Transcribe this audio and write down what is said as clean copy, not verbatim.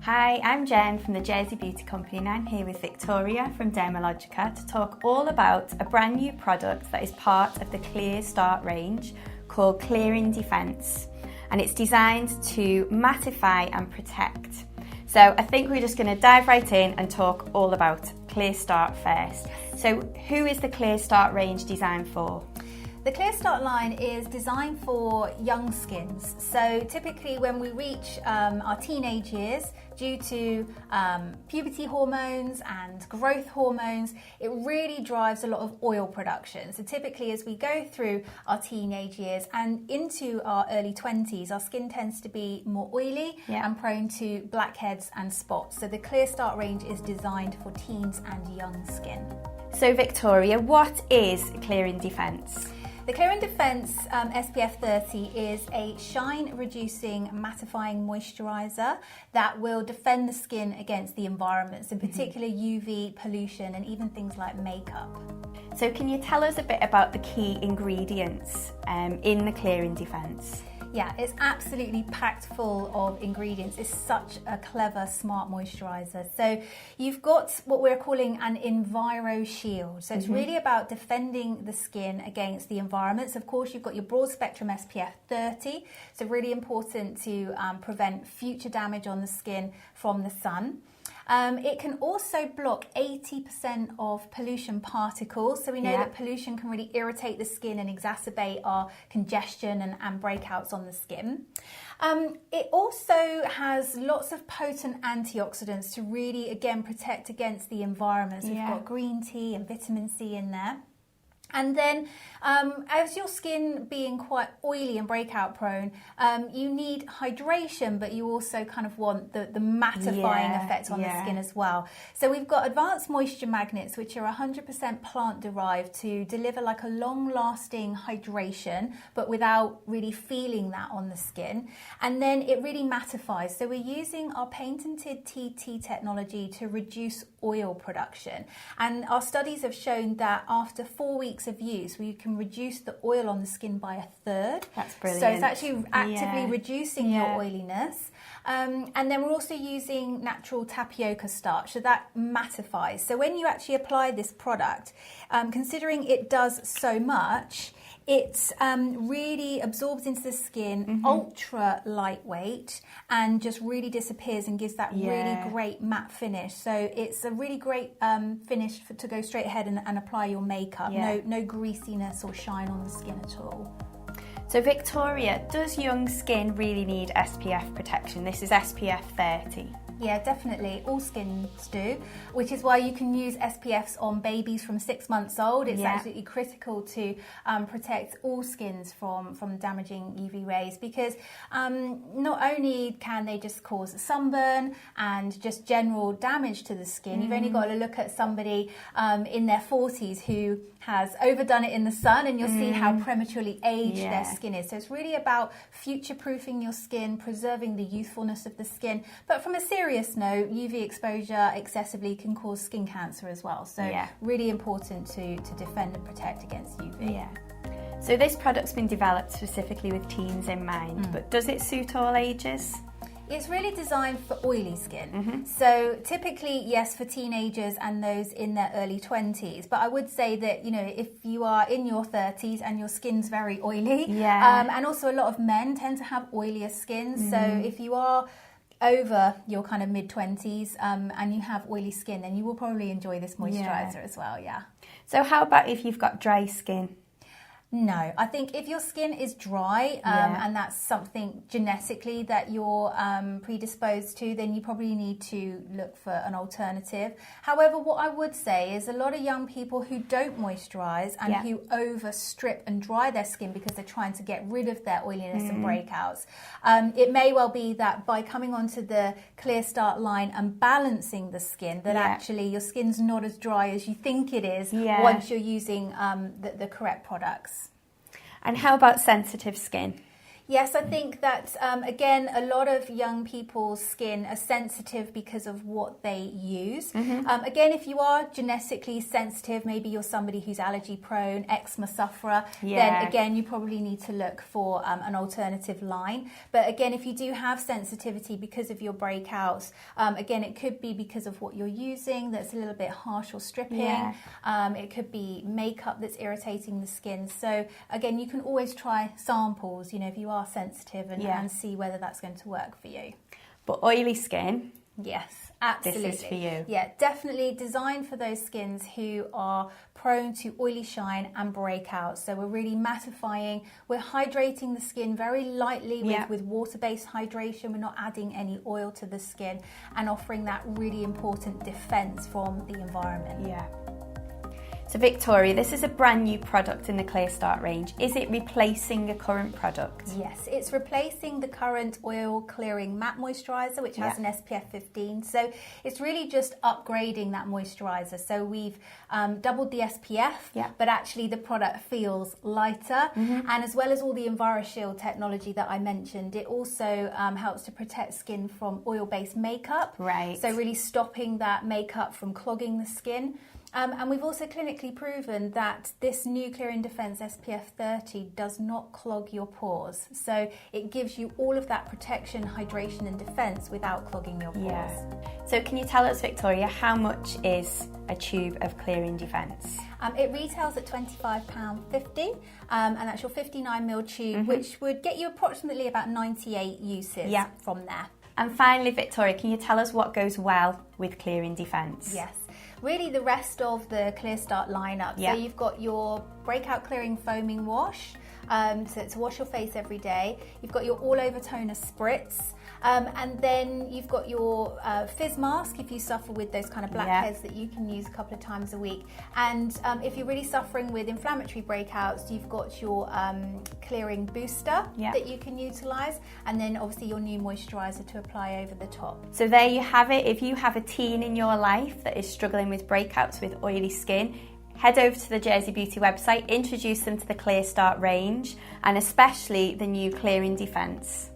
Hi, I'm Jen from the Jersey Beauty Company and I'm here with Victoria from Dermalogica to talk all about a brand new product that is part of the Clear Start range called Clearing Defense, and it's designed to mattify and protect. So I think we're just going to dive right in and talk all about Clear Start first. So who is the Clear Start range designed for? The Clear Start line is designed for young skins. So typically when we reach our teenage years, due to puberty hormones and growth hormones, it really drives a lot of oil production. So typically as we go through our teenage years and into our early 20s, our skin tends to be more oily and prone to blackheads and spots. So the Clear Start range is designed for teens and young skin. So Victoria, what is Clearing Defense? The Clearing Defense SPF30 is a shine-reducing, mattifying moisturiser that will defend the skin against the environments, in particular UV, pollution, and even things like makeup. So can you tell us a bit about the key ingredients in the Clearing Defense? Yeah, it's absolutely packed full of ingredients. It's such a clever, smart moisturiser. So you've got what we're calling an Enviro Shield. So it's really about defending the skin against the environments. Of course, you've got your broad spectrum SPF30. So really important to prevent future damage on the skin from the sun. It can also block 80% of pollution particles. So we know that pollution can really irritate the skin and exacerbate our congestion and breakouts on the skin. It also has lots of potent antioxidants to really, again, protect against the environment. So we've got green tea and vitamin C in there. And then as your skin being quite oily and breakout prone, you need hydration, but you also kind of want the mattifying effect on the skin as well. So we've got advanced moisture magnets, which are 100% plant derived to deliver like a long lasting hydration, but without really feeling that on the skin. And then it really mattifies. So we're using our patented TT technology to reduce oil production. And our studies have shown that after 4 weeks of use, we can reduce the oil on the skin by 1/3. That's brilliant. So it's actually actively reducing your oiliness. And then we're also using natural tapioca starch, so that mattifies. So when you actually apply this product, considering it does so much, it really absorbs into the skin, ultra lightweight, and just really disappears and gives that really great matte finish. So it's a really great finish to go straight ahead and apply your makeup. No greasiness or shine on the skin at all. So Victoria, does young skin really need SPF protection? This is SPF30. Yeah, definitely. All skins do, which is why you can use SPFs on babies from 6 months old. It's absolutely critical to protect all skins from damaging UV rays, because not only can they just cause sunburn and just general damage to the skin, you've only got to look at somebody in their 40s who has overdone it in the sun, and you'll see how prematurely aged their skin is. So it's really about future-proofing your skin, preserving the youthfulness of the skin. But from a serious note, UV exposure excessively can cause skin cancer as well. So really important to defend and protect against UV. Yeah. So this product's been developed specifically with teens in mind, but does it suit all ages? It's really designed for oily skin. So typically, yes, for teenagers and those in their early 20s. But I would say that, you know, if you are in your 30s and your skin's very oily, and also a lot of men tend to have oilier skin. So if you are over your kind of mid-20s and you have oily skin, then you will probably enjoy this moisturiser as well, So how about if you've got dry skin? No, I think if your skin is dry and that's something genetically that you're predisposed to, then you probably need to look for an alternative. However, what I would say is a lot of young people who don't moisturise and who overstrip and dry their skin because they're trying to get rid of their oiliness and breakouts, it may well be that by coming onto the Clear Start line and balancing the skin, that actually your skin's not as dry as you think it is once you're using the correct products. And how about sensitive skin? Yes, I think that, again, a lot of young people's skin are sensitive because of what they use. Again, if you are genetically sensitive, maybe you're somebody who's allergy prone, eczema sufferer, then again, you probably need to look for an alternative line. But again, if you do have sensitivity because of your breakouts, again, it could be because of what you're using that's a little bit harsh or stripping. It could be makeup that's irritating the skin. So again, you can always try samples, you know, if you are sensitive and see whether that's going to work for you. But oily skin, yes, absolutely. This is for you. Yeah, definitely designed for those skins who are prone to oily shine and breakouts. So we're really mattifying, we're hydrating the skin very lightly with water-based hydration. We're not adding any oil to the skin and offering that really important defense from the environment. Yeah. So Victoria, this is a brand new product in the Clear Start range. Is it replacing a current product? Yes, it's replacing the current oil clearing matte moisturiser, which has an SPF 15. So it's really just upgrading that moisturiser. So we've doubled the SPF, but actually the product feels lighter. And as well as all the EnviroShield technology that I mentioned, it also helps to protect skin from oil-based makeup. Right. So really stopping that makeup from clogging the skin. And we've also clinically proven that this new Clearing Defense SPF30 does not clog your pores. So it gives you all of that protection, hydration and defense without clogging your pores. So can you tell us, Victoria, how much is a tube of Clearing Defense? It retails at £25.50 and that's your 59ml tube, which would get you approximately about 98 uses from there. And finally, Victoria, can you tell us what goes well with Clearing Defense? Yes. Really the rest of the Clear Start lineup. So you've got your breakout clearing foaming wash, so to wash your face every day. You've got your all over toner spritz, and then you've got your fizz mask if you suffer with those kind of blackheads that you can use a couple of times a week. And if you're really suffering with inflammatory breakouts, you've got your clearing booster that you can utilise, and then obviously your new moisturiser to apply over the top. So there you have it. If you have a teen in your life that is struggling with breakouts with oily skin, head over to the Jersey Beauty website, introduce them to the Clear Start range and especially the new Clearing Defense.